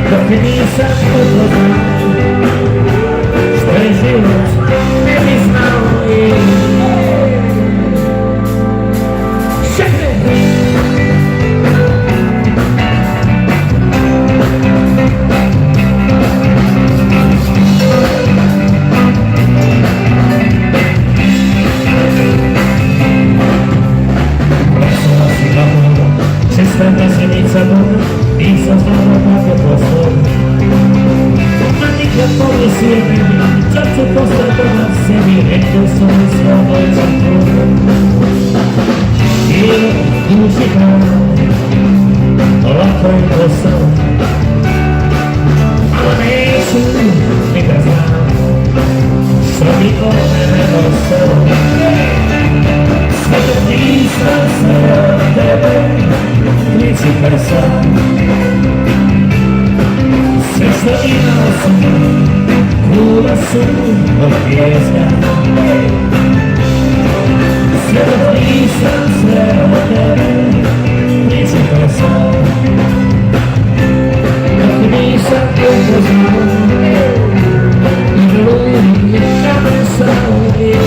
Dok nisam upoznao što je život, ne bi znao i čestata sjednica Boga, nisam znala kako postoji. Ma nikad pomislio ne bi, čak ću postati Boga sebi, rekao sam mi svojoj čakovi. I duši pravo, lako je posao, ali neću ni da znam, što bi od mene ostalo. Sve dok nisam sve od tebe, principar sam. Sve što imao sam, kula su od pjesma. Sve dok nisam sve od tebe, principar sam. Dok nisam upoznao i glumi kamen sam uvijek.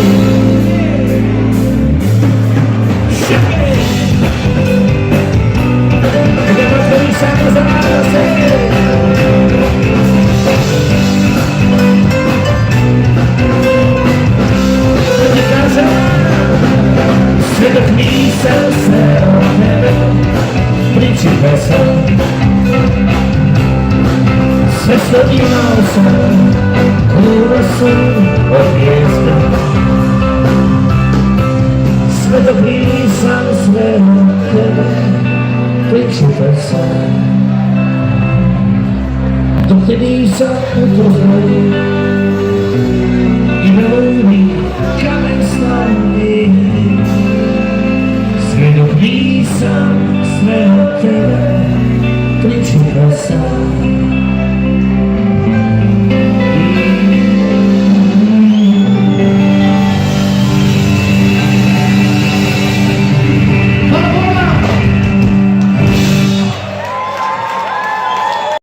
Sve dok nisam sve od tebe, principar sam. Sve što imao sam, kula su od pjesma. Sve dok nisam sve od tebe, principar sam. Dok te nisam upoznao i ne volim